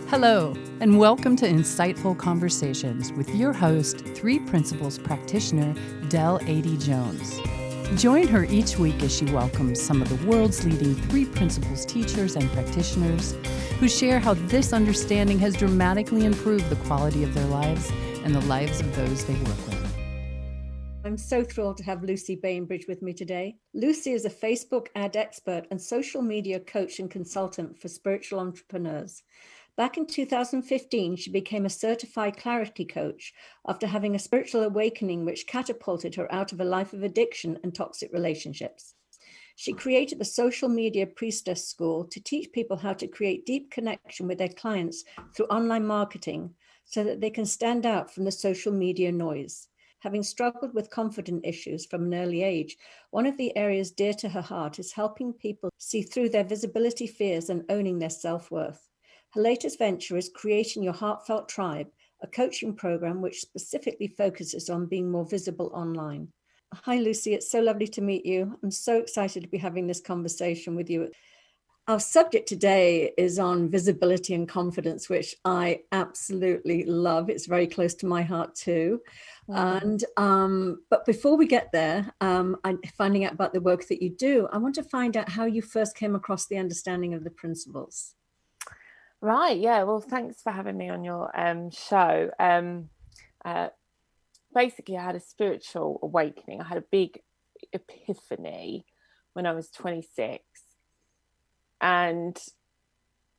Hello, and welcome to Insightful Conversations with your host, Three Principles practitioner, Adey-Jones. Join her each week as she welcomes some of the world's leading Three Principles teachers and practitioners who share how this understanding has dramatically improved the quality of their lives and the lives of those they work with. I'm so thrilled to have Lucy Bainbridge with me today. Lucy is a Facebook ad expert and social media coach and consultant for spiritual entrepreneurs. Back in 2015, she became a certified clarity coach after having a spiritual awakening which catapulted her out of a life of addiction and toxic relationships. She created the Social Media Priestess School to teach people how to create deep connection with their clients through online marketing so that they can stand out from the social media noise. Having struggled with confidence issues from an early age, one of the areas dear to her heart is helping people see through their visibility fears and owning their self-worth. Her latest venture is Creating Your Heartfelt Tribe, a coaching program which specifically focuses on being more visible online. Hi, Lucy. It's so lovely to meet you. I'm so excited to be having this conversation with you. Our subject today is on visibility and confidence, which I absolutely love. It's very close to my heart too. But before we get there, finding out about the work that you do, I want to find out how you first came across the understanding of the principles. Right, yeah. Well, thanks for having me on your show. Basically, I had a spiritual awakening. I had a big epiphany when I was 26. And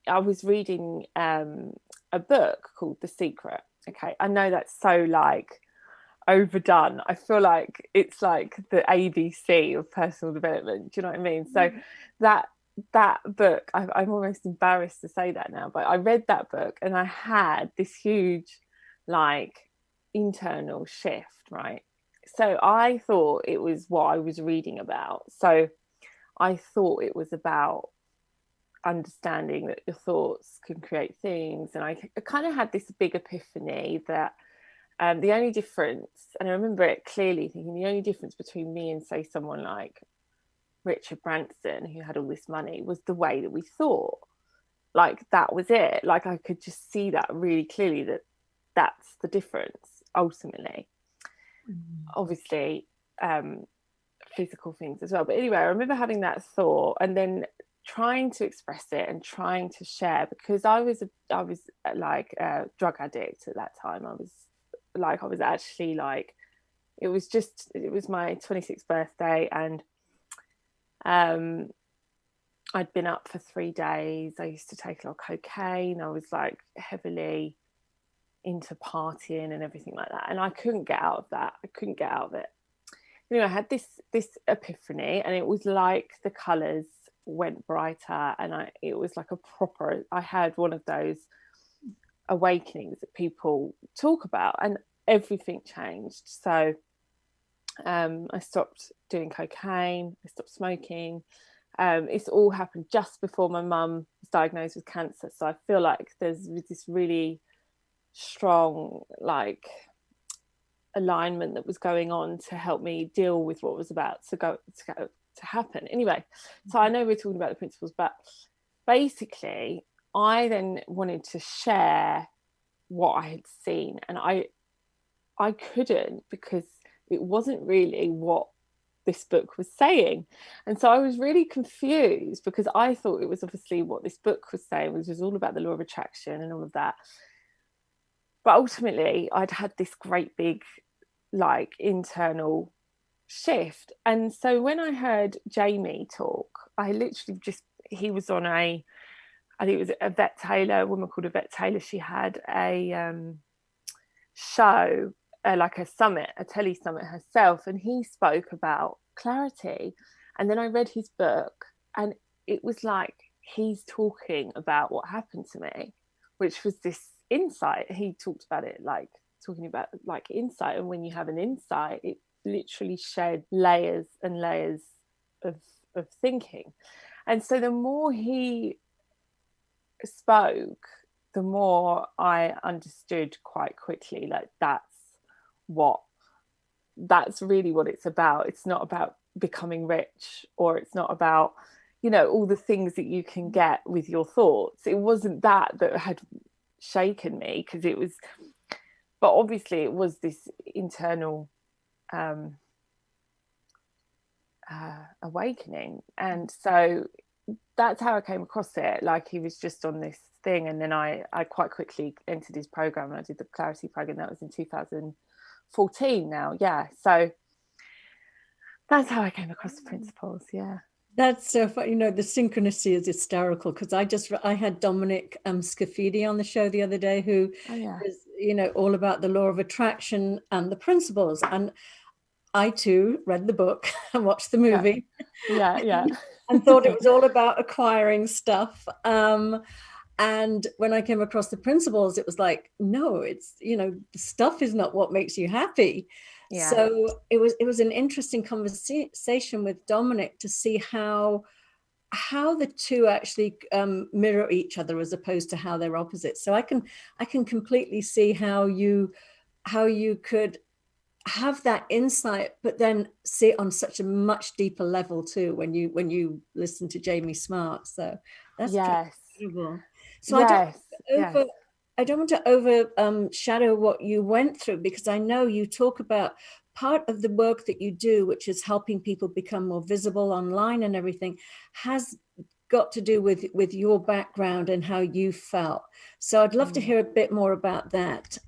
I was reading a book called The Secret. Okay, I know that's so overdone. I feel like it's like the ABC of personal development. Do you know what I mean? So that book, I'm almost embarrassed to say that now, but I read that book and I had this huge internal shift, right? So I thought it was what I was reading about. So I thought it was about understanding that your thoughts can create things. And I kind of had this big epiphany that the only difference, and I remember it clearly thinking, the only difference between me and say someone like Richard Branson, who had all this money, was the way that we thought. That was it. I could just see that really clearly, that's the difference ultimately. Obviously physical things as well, but anyway, I remember having that thought and then trying to express it and trying to share, because I was a drug addict at that time. I was actually it was my 26th birthday, and I'd been up for 3 days. I used to take a lot of cocaine. I was heavily into partying and everything like that, and I couldn't get out of that. I couldn't get out of it. Anyway, I had this epiphany, and it was like the colours went brighter, and it was like I had one of those awakenings that people talk about, and everything changed. So I stopped doing cocaine, I stopped smoking. It's all happened just before my mum was diagnosed with cancer, so I feel like there's this really strong alignment that was going on to help me deal with what was about to happen. Anyway, so I know we're talking about the principles, but basically I then wanted to share what I had seen, and I couldn't, because it wasn't really what this book was saying. And so I was really confused, because I thought it was obviously what this book was saying, which was all about the law of attraction and all of that. But ultimately I'd had this great big internal shift. And so when I heard Jamie talk, I literally he was on I think it was a vet tailor, a woman called Yvette Taylor. She had a show, a summit, a telly summit herself, and he spoke about clarity. And then I read his book, and it was like he's talking about what happened to me, which was this insight. He talked about it talking about insight, and when you have an insight, it literally shed layers and layers of thinking. And so the more he spoke, the more I understood quite quickly that's really what it's about. It's not about becoming rich, or it's not about all the things that you can get with your thoughts. It wasn't that had shaken me, because it was, but obviously it was this internal awakening. And so that's how I came across it. Like, he was just on this thing, and then I quite quickly entered his program, and I did the clarity program. That was in 2014 now. So that's how I came across the principles. That's so funny. The synchronicity is hysterical, because I had Dominic Scafidi on the show the other day, who is, all about the law of attraction and the principles. And I too read the book and watched the movie. And thought it was all about acquiring stuff. And when I came across the principles, it was like, no, it's, the stuff is not what makes you happy. So it was an interesting conversation with Dominic to see how the two actually mirror each other, as opposed to how they're opposites. So I can completely see how you could have that insight, but then see it on such a much deeper level too when you listen to Jamie Smart. So that's incredible. So I don't want to overshadow what you went through, because I know you talk about part of the work that you do, which is helping people become more visible online and everything, has got to do with your background and how you felt. So I'd love to hear a bit more about that.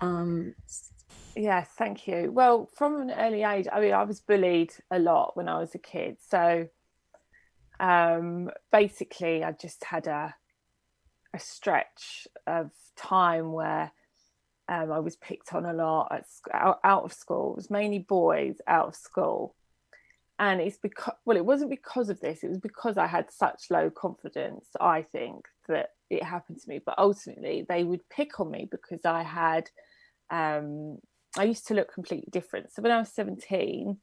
Yes, thank you. Well, from an early age, I mean, I was bullied a lot when I was a kid. So basically, I just had a stretch of time where I was picked on a lot out of school. It was mainly boys out of school. And it's because, well, it wasn't because of this. It was because I had such low confidence, I think, that it happened to me. But ultimately, they would pick on me because I had... I used to look completely different. So when I was 17,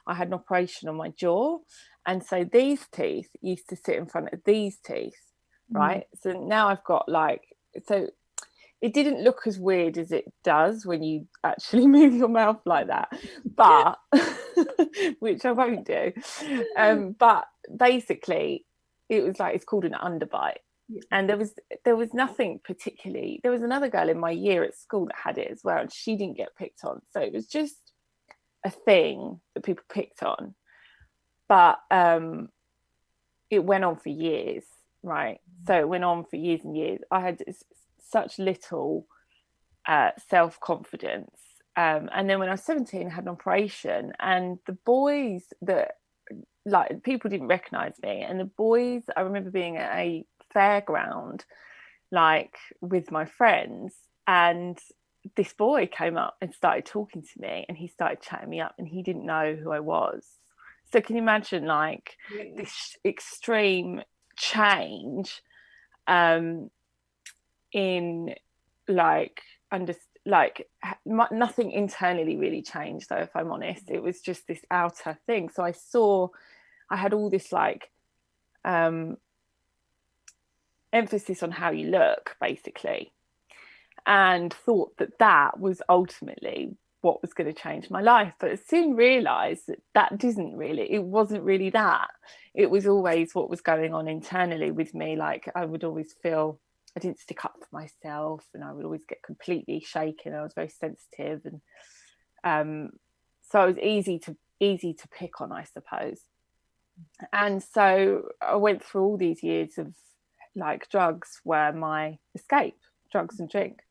I had an operation on my jaw. And so these teeth used to sit in front of these teeth, right? So now I've got so it didn't look as weird as it does when you actually move your mouth like that, but which I won't do. But basically, it was it's called an underbite. And there was nothing particularly. There was another girl in my year at school that had it as well, and she didn't get picked on. So it was just a thing that people picked on. But it went on for years, right? So it went on for years and years. I had such little self-confidence. And then when I was 17, I had an operation, and the boys that people didn't recognize me. And the boys, I remember being at a fairground with my friends, and this boy came up and started talking to me, and he started chatting me up, and he didn't know who I was. So can you imagine this extreme change in nothing internally really changed, though, if I'm honest. It was just this outer thing. So I had all this emphasis on how you look, basically, and thought that was ultimately what was going to change my life. But I soon realized that it wasn't really that. It was always what was going on internally with me. I would always feel I didn't stick up for myself, and I would always get completely shaken. I was very sensitive, and so it was easy to pick on, I suppose. And so I went through all these years of drugs were my escape, drugs and drink,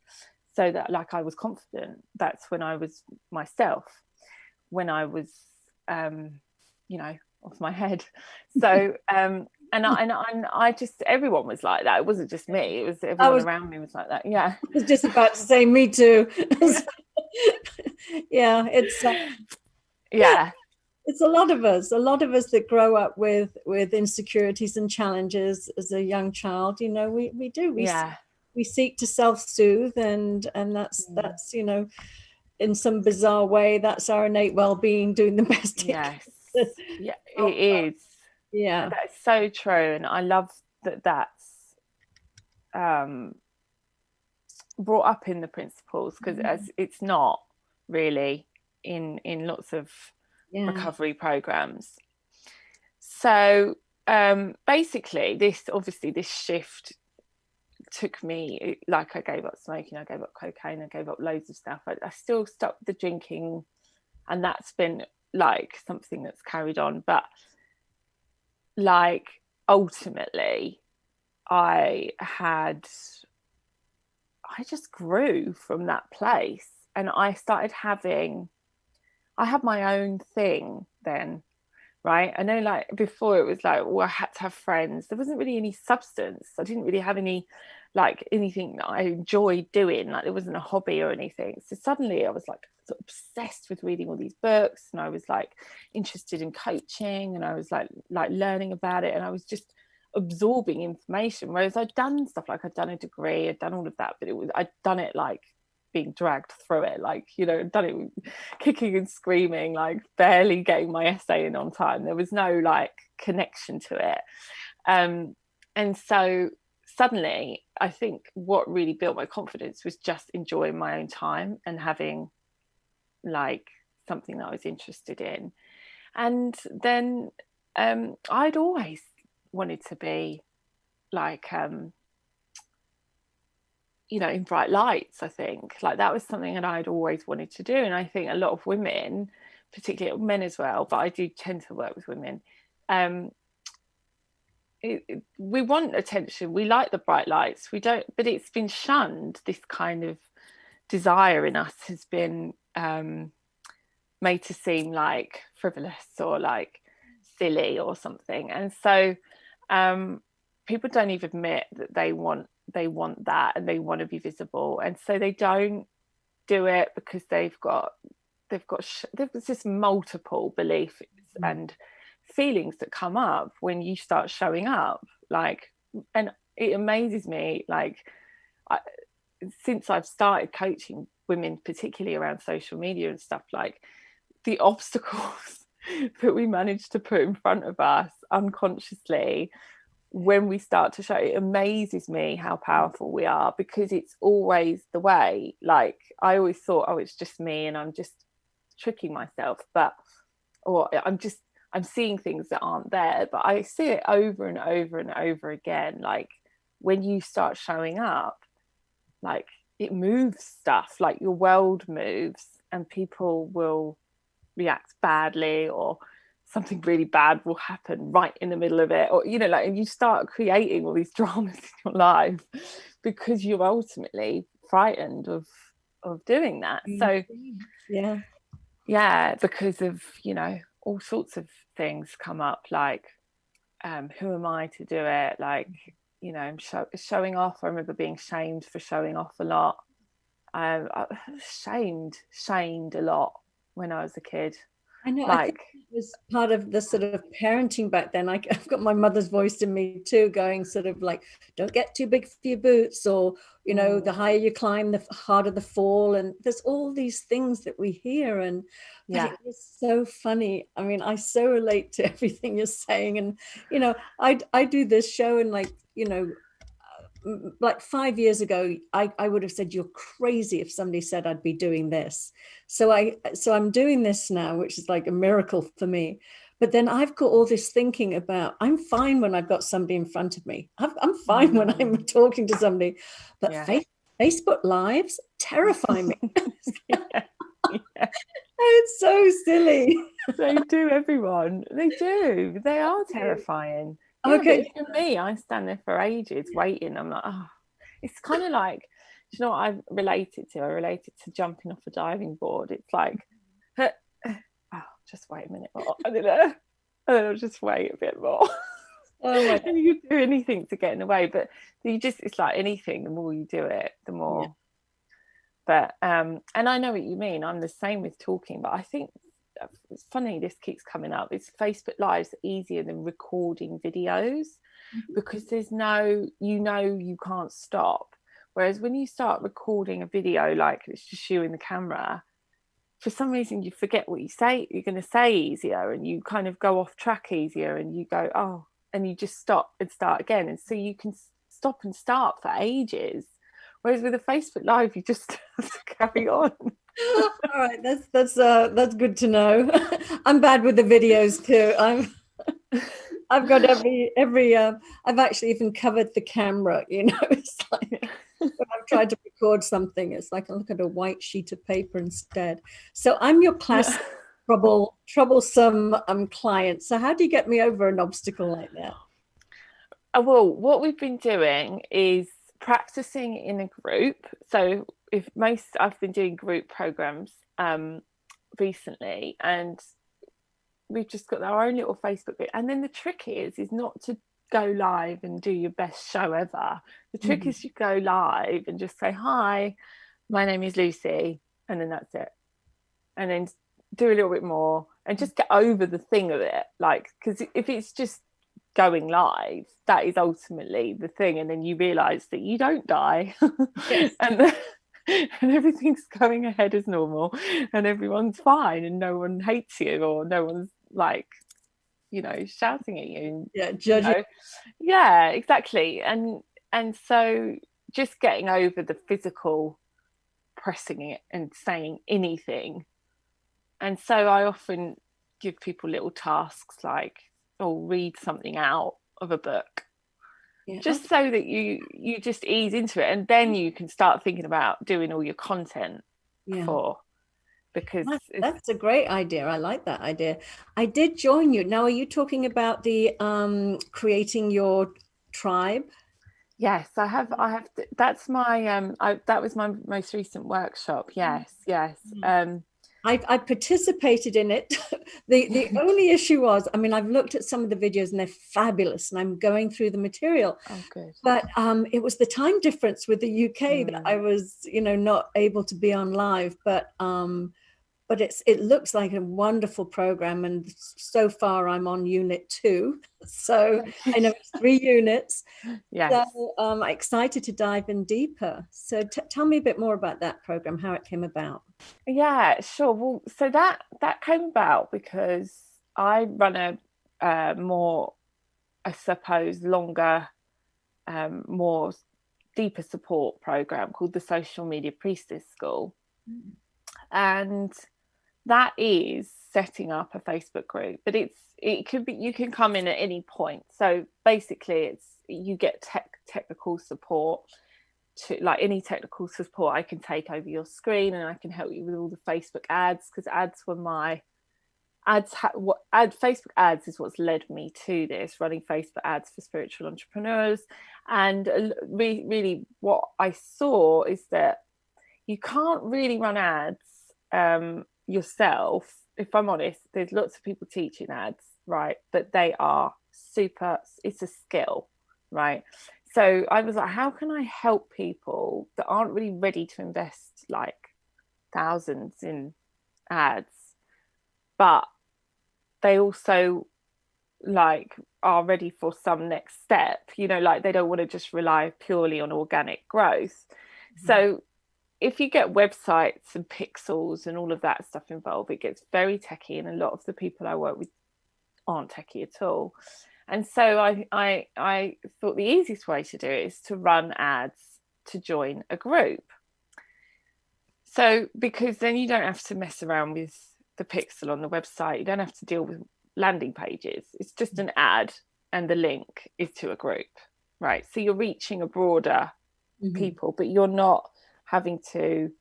so that I was confident. That's when I was myself, when I was off my head. So and I just, everyone was like that. It wasn't just me, it was everyone around me was like that. I was just about to say me too. It's a lot of us that grow up with insecurities and challenges as a young child. We seek to self-soothe, and that's in some bizarre way, that's our innate well-being, doing the best. Yes. Yeah, it is. Yeah, that's so true. And I love that's brought up in the principles, because it's not really in lots of recovery programs. So basically this shift took me, like I gave up smoking, I gave up cocaine, I gave up loads of stuff. I still stopped the drinking, and that's been like something that's carried on. But like ultimately I just grew from that place, and I had my own thing then, right? I know, like before it was like, well, I had to have friends. There wasn't really any substance. I didn't really have any, like anything that I enjoyed doing. Like there wasn't a hobby or anything. So suddenly I was like sort of obsessed with reading all these books, and I was like interested in coaching, and I was like learning about it, and I was just absorbing information. Whereas I'd done stuff, like I'd done a degree, I'd done all of that, but I'd done it like being dragged through it, like, you know, done it kicking and screaming, like barely getting my essay in on time. There was no like connection to it. And so suddenly I think what really built my confidence was just enjoying my own time and having like something that I was interested in. And then I'd always wanted to be like you know, in bright lights. I think like that was something that I'd always wanted to do. And I think a lot of women, particularly men as well, but I do tend to work with women, we want attention, we like the bright lights, we don't, but it's been shunned. This kind of desire in us has been made to seem like frivolous or like silly or something. And so people don't even admit that they want that, and they want to be visible, and so they don't do it because there's just multiple beliefs and feelings that come up when you start showing up. Like, and it amazes me, like since I've started coaching women, particularly around social media and stuff, like the obstacles that we manage to put in front of us unconsciously when we start to show. It amazes me how powerful we are, because it's always the way. Like I always thought, oh, it's just me and I'm just tricking myself, or I'm seeing things that aren't there. But I see it over and over and over again. Like when you start showing up, like it moves stuff, like your world moves, and people will react badly, or something really bad will happen right in the middle of it, or, you know, like, and you start creating all these dramas in your life because you're ultimately frightened of doing that. So yeah, because of, you know, all sorts of things come up, like who am I to do it, like, you know, showing off. I remember being shamed for showing off a lot. I was shamed a lot when I was a kid. I know. Like, I think it was part of the sort of parenting back then. I've got my mother's voice in me too, going sort of like, don't get too big for your boots, or, you know, the higher you climb, the harder the fall. And there's all these things that we hear. And but it is so funny. I mean, I so relate to everything you're saying. And, you know, I do this show, and like, you know, like 5 years ago, I would have said you're crazy if somebody said I'd be doing this. So I'm doing this now, which is like a miracle for me. But then I've got all this thinking about, I'm fine when I've got somebody in front of me. I'm fine when I'm talking to somebody. But Facebook Lives terrify me. It's so silly. They do, everyone. They do. They are terrifying. Yeah, okay. But for me, I stand there for ages waiting. I'm like, oh, it's kind of like, do you know what I related to? I related to jumping off a diving board. It's like, oh, just wait a minute more. And then I'll just wait a bit more. Oh my God. And you do anything to get in the way, but it's like anything, the more you do it, the more. Yeah. But and I know what you mean. I'm the same with talking, but I think it's funny, this keeps coming up. It's Facebook Lives easier than recording videos, because there's no, you know, you can't stop. Whereas when you start recording a video, like it's just you in the camera, for some reason you forget what you're going to say easier, and you kind of go off track easier, and you go, oh, and you just stop and start again. And so you can stop and start for ages. Whereas with a Facebook Live, you just have to carry on. All right, that's good to know. I'm bad with the videos too. I've got every I've actually even covered the camera, it's like when I've tried to record something, it's like I look at a white sheet of paper instead. So I'm your classic troublesome client. So how do you get me over an obstacle like that? Well, what we've been doing is practicing in a group. So I've been doing group programs recently, and we've just got our own little Facebook group. And then the trick is not to go live and do your best show ever. The trick is you go live and just say, hi, my name is Lucy, and then that's it. And then do a little bit more and just get over the thing of it. Like, because if it's just going live, that is ultimately the thing. And then you realize that you don't die. Yes. And everything's going ahead as normal and everyone's fine and no one hates you or no one's like, shouting at you. Judging. Yeah, exactly. And so just getting over the physical pressing it and saying anything. And so I often give people little tasks like, read something out of a book, just so that you just ease into it, and then you can start thinking about doing all your content because that's a great idea. I like that idea. I did join you. Now, are you talking about the creating your tribe? Yes, I have. That's my that was my most recent workshop. Yes. I participated in it. The only issue was, I've looked at some of the videos and they're fabulous, and I'm going through the material. Oh, good. But it was the time difference with the UK that I was, not able to be on live. But it looks like a wonderful program, and so far I'm on unit 2, so I know it's 3 units. Yes. So I'm excited to dive in deeper. So tell me a bit more about that program, how it came about. Yeah, sure. Well, so that came about because I run a more, I suppose, longer, more deeper support program called the Social Media Priestess School. And that is setting up a Facebook group, but it could be, you can come in at any point. So basically you get technical support, to like any technical support I can take over your screen, and I can help you with all the Facebook ads, because Facebook ads is what's led me to this, running Facebook ads for spiritual entrepreneurs. And really what I saw is that you can't really run ads yourself. If I'm honest, there's lots of people teaching ads, right? But they are it's a skill, right? So I was like, how can I help people that aren't really ready to invest like thousands in ads, but they also like are ready for some next step, like they don't want to just rely purely on organic growth. So if you get websites and pixels and all of that stuff involved, it gets very techy, and a lot of the people I work with aren't techy at all. And so I thought the easiest way to do it is to run ads to join a group. So because then you don't have to mess around with the pixel on the website, you don't have to deal with landing pages. It's just an ad and the link is to a group, right? So you're reaching a broader people, but you're not having to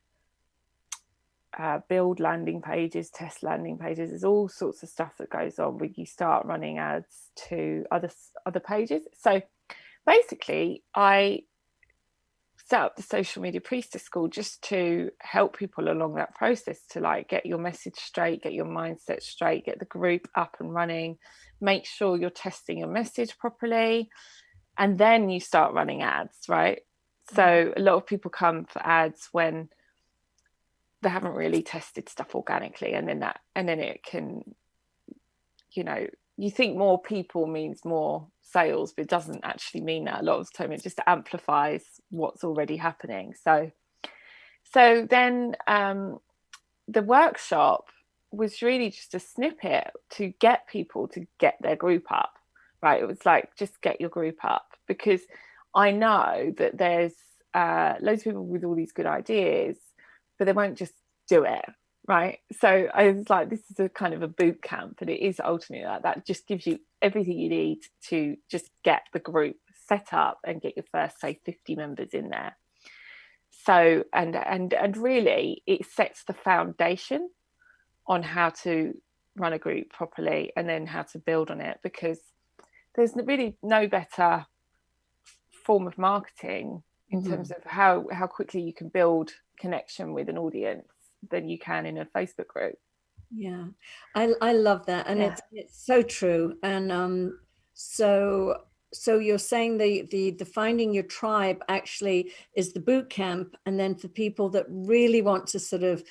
build landing pages, test landing pages. There's all sorts of stuff that goes on when you start running ads to other pages. So basically I set up the Social Media Priestess School just to help people along that process, to like get your message straight, get your mindset straight, get the group up and running, make sure you're testing your message properly, and then you start running ads, right? So a lot of people come for ads when they haven't really tested stuff organically, and then it can, you think more people means more sales, but it doesn't actually mean that a lot of the time. It just amplifies what's already happening. So then the workshop was really just a snippet to get people to get their group up, right? It was like, just get your group up, because I know that there's loads of people with all these good ideas, but they won't just do it. right? So I was like, this is a kind of a boot camp, and it is ultimately like that. Just gives you everything you need to just get the group set up and get your first, say, 50 members in there. So and really it sets the foundation on how to run a group properly and then how to build on it, because there's really no better form of marketing in terms of how quickly you can build connection with an audience than you can in a Facebook group. Yeah, I love that, and it's so true. And so you're saying the finding your tribe actually is the boot camp, and then for people that really want to sort of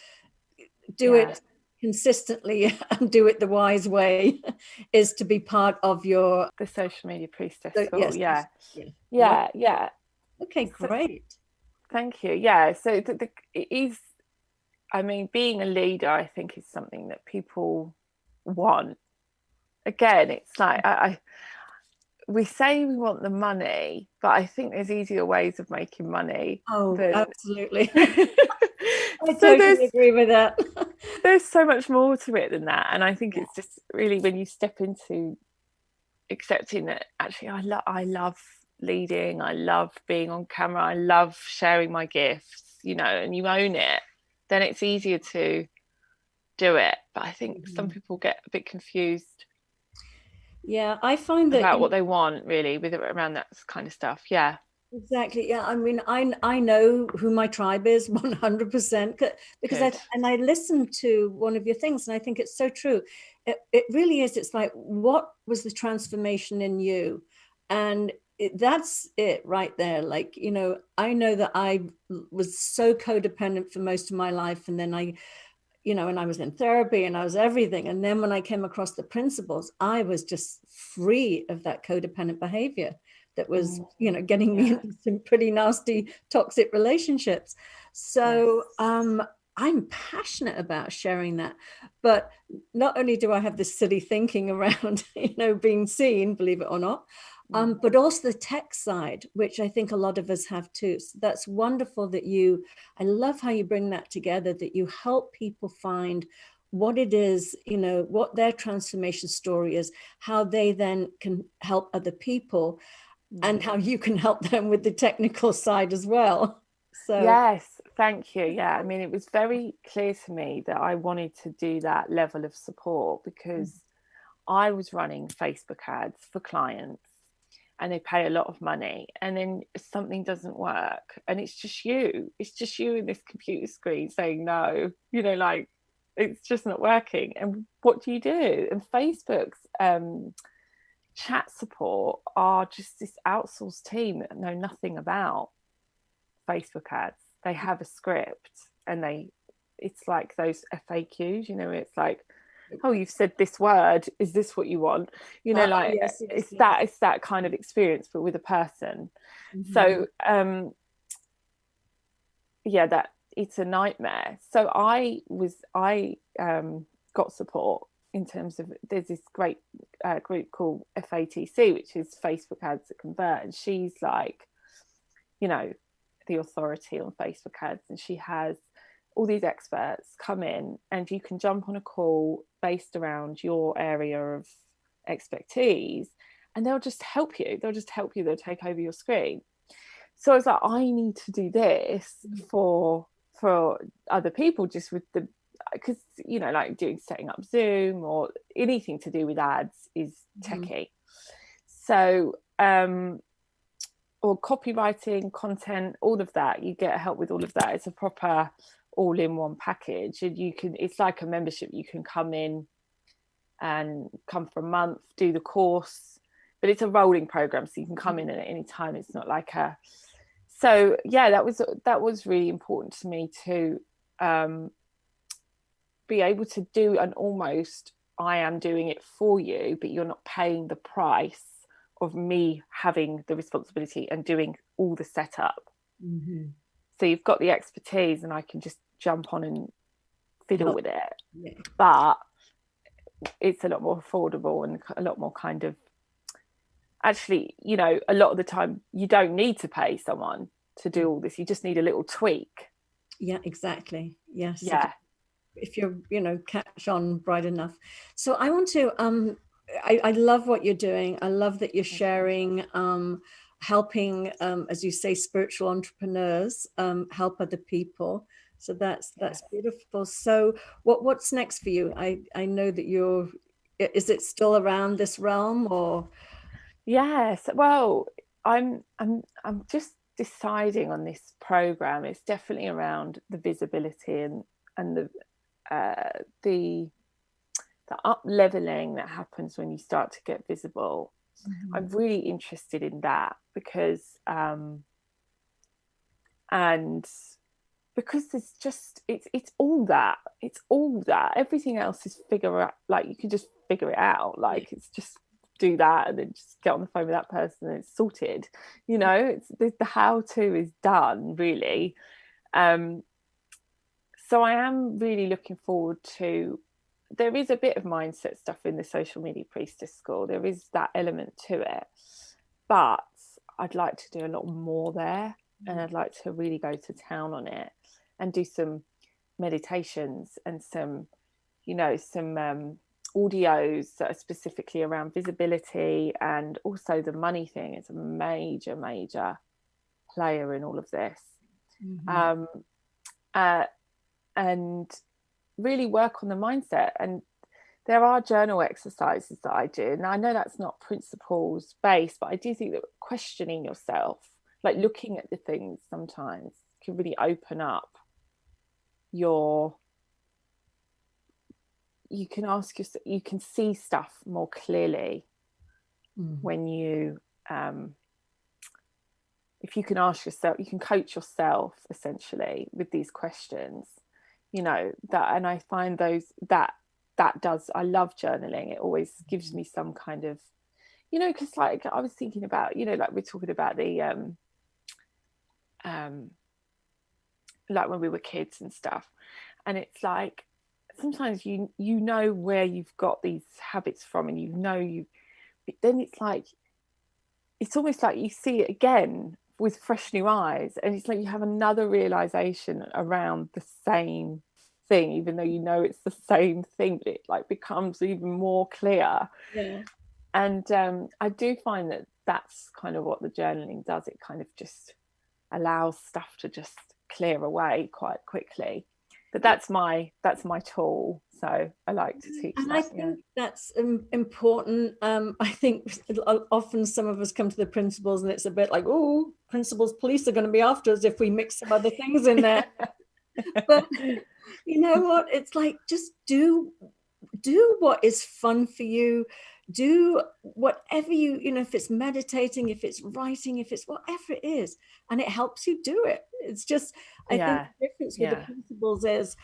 do it consistently and do it the wise way is to be part of the social media priestess school. Yes. Yeah. Okay, great. Thank you. Yeah, so it is, I mean, being a leader, I think, is something that people want. Again, it's like we say we want the money, but I think there's easier ways of making money. Oh, absolutely. I So totally agree with that. There's so much more to it than that, and I think it's just really when you step into accepting that actually I love leading, I love being on camera, I love sharing my gifts, you know, and you own it, then it's easier to do it. But I think some people get a bit confused. Yeah, I find that about what they want really with around that kind of stuff. Yeah. Exactly. Yeah. I mean, I know who my tribe is 100% because I listened to one of your things and I think it's so true. It really is. It's like, what was the transformation in you? And that's it right there. Like, you know, I know that I was so codependent for most of my life. And then and I was in therapy and I was everything. And then when I came across the principles, I was just free of that codependent behavior that was, getting me into some pretty nasty, toxic relationships. So I'm passionate about sharing that. But not only do I have this silly thinking around, being seen, believe it or not, but also the tech side, which I think a lot of us have too. So that's wonderful that I love how you bring that together, that you help people find what it is, what their transformation story is, how they then can help other people, and how you can help them with the technical side as well. So yes, thank you. Yeah, I mean, it was very clear to me that I wanted to do that level of support because I was running Facebook ads for clients and they pay a lot of money, and then something doesn't work and it's just you in this computer screen saying no, like it's just not working. And what do you do? And Facebook's chat support are just this outsourced team that know nothing about Facebook ads. They have a script and it's like those FAQs, it's like, oh, you've said this word, is this what you want? Yes. It's that kind of experience but with a person. So that it's a nightmare. So I got support in terms of, there's this great group called FATC, which is Facebook Ads That Convert, and she's like, the authority on Facebook ads, and she has all these experts come in and you can jump on a call based around your area of expertise and they'll just help you, they'll take over your screen. So I was like, I need to do this for other people, just with the, because like setting up Zoom or anything to do with ads is techie. So or copywriting, content, all of that, you get help with all of that. It's a proper all-in-one package, and it's like a membership. You can come in and come for a month, do the course, but it's a rolling program, so you can come in at any time. It's not like so that was really important to me to be able to do an almost, I am doing it for you, but you're not paying the price of me having the responsibility and doing all the setup. So you've got the expertise and I can just jump on and fiddle with it. But it's a lot more affordable and a lot more kind of, actually, a lot of the time you don't need to pay someone to do all this. You just need a little tweak. Yeah, exactly. Yes. Yeah. if you're, catch on bright enough. So I want to, I love what you're doing. I love that you're sharing, helping, as you say, spiritual entrepreneurs, help other people. So that's beautiful. So what's next for you? I know that is it still around this realm or? Yes, well, I'm just deciding on this program. It's definitely around the visibility and the up leveling that happens when you start to get visible. Mm-hmm. I'm really interested in that because and because it's all that everything else is figure out, like you can just figure it out, like it's just do that and then just get on the phone with that person and it's sorted, it's the how to is done really. So I am really looking forward to, there is a bit of mindset stuff in the social media priestess school, there is that element to it, but I'd like to do a lot more there, and I'd like to really go to town on it and do some meditations and some audios that are specifically around visibility, and also the money thing is a major player in all of this. Mm-hmm. And really work on the mindset. And there are journal exercises that I do, and I know that's not principles based, but I do think that questioning yourself, like looking at the things sometimes, can really open up you can ask yourself, you can see stuff more clearly when you if you can ask yourself, you can coach yourself essentially with these questions, that, and I find that does, I love journaling. It always gives me some kind of, because like I was thinking about, like we're talking about the like when we were kids and stuff, and it's like sometimes you know where you've got these habits from, and but then it's like it's almost like you see it again with fresh new eyes, and it's like you have another realization around the same thing, even though it's the same thing, but it like becomes even more clear. Yeah. And I do find that that's kind of what the journaling does. It kind of just allows stuff to just clear away quite quickly. But that's my tool, so I like to teach and that. I think that's important. I think often some of us come to the principles and it's a bit like, oh, principles police are going to be after us if we mix some other things in there. But you know what, it's like, just do what is fun for you, do whatever if it's meditating, if it's writing, if it's whatever it is, and it helps you do it. It's just, I think the difference with the principles is,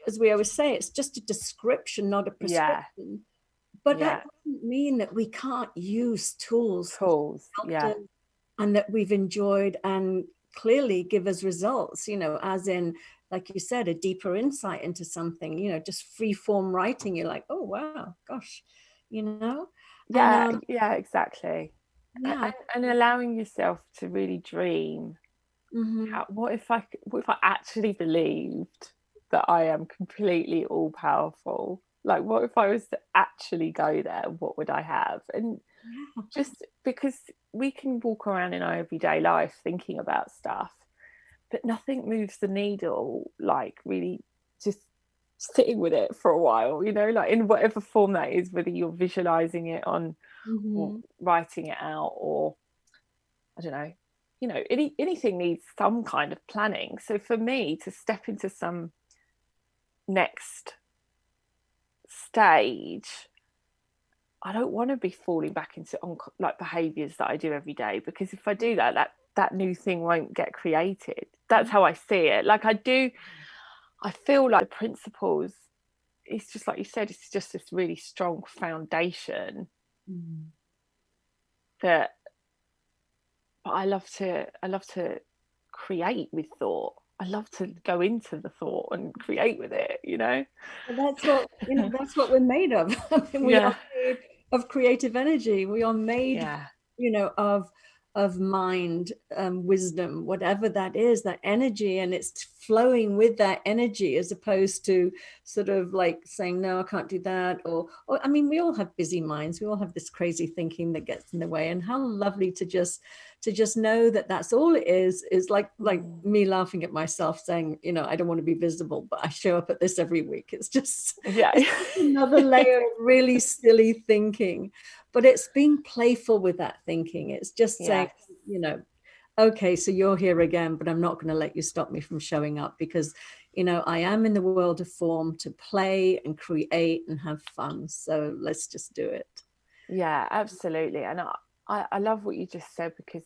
as we always say, it's just a description, not a prescription. But that doesn't mean that we can't use tools and that we've enjoyed and clearly give us results, as in, like you said, a deeper insight into something, just free form writing. You're like, oh, wow, gosh, exactly. And allowing yourself to really dream. What if I actually believed that I am completely all powerful? Like, what if I was to actually go there? What would I have? And just because we can walk around in our everyday life thinking about stuff, but nothing moves the needle like really just sitting with it for a while, like in whatever form that is, whether you're visualizing it on or writing it out, or I don't know, anything needs some kind of planning. So for me to step into some next stage, I don't want to be falling back into like behaviors that I do every day, because if I do that new thing won't get created. That's how I see it. Like I feel like the principles, it's just like you said, it's just this really strong foundation that, but I love to create with thought. I love to go into the thought and create with it, Well, that's what that's what we're made of. I mean, we are made of creative energy. We are made, of of mind, wisdom, whatever that is, that energy, and it's flowing with that energy, as opposed to sort of like saying, no, I can't do that. Or I mean, we all have busy minds. We all have this crazy thinking that gets in the way. And how lovely to just know that that's all it is like me laughing at myself saying, you know, I don't want to be visible, but I show up at this every week. It's just, it's just another layer of really silly thinking. But it's being playful with that thinking. It's just saying, you know, okay, so you're here again, but I'm not going to let you stop me from showing up, because, you know, I am in the world of form to play and create and have fun. So let's just do it. Yeah, absolutely. And I love what you just said, because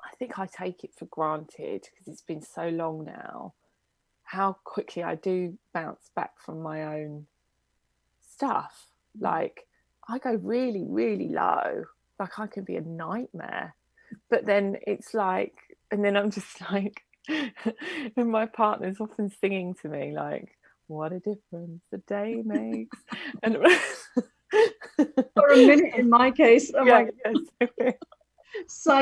I think I take it for granted, because it's been so long now, how quickly I do bounce back from my own stuff. Like, I go really, really low. Like, I can be a nightmare. But then it's like, and then I'm just like, and my partner's often singing to me, like, what a difference a day makes. And for a minute, in my case, psychos are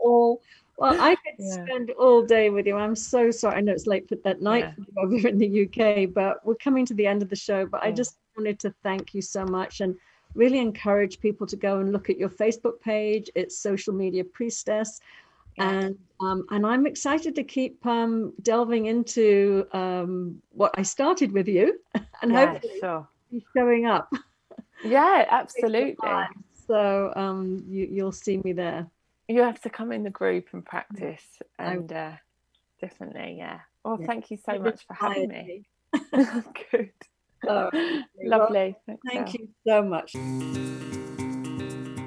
all, well, I could spend all day with you. I'm so sorry. I know it's late at night for you over here in the UK, but we're coming to the end of the show. But I just wanted to thank you so much, and really encourage people to go and look at your Facebook page. It's Social Media Priestess. And I'm excited to keep delving into what I started with you, and hopefully be showing up. Yeah, absolutely. So you'll see me there. You have to come in the group and practice, and definitely, Well, thank you so much for having me. Good. Lovely. Well, thank you so much.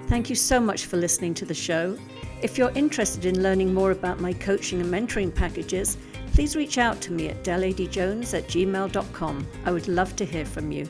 Thank you so much for listening to the show. If you're interested in learning more about my coaching and mentoring packages, please reach out to me at Adey-Jones@gmail.com. I would love to hear from you.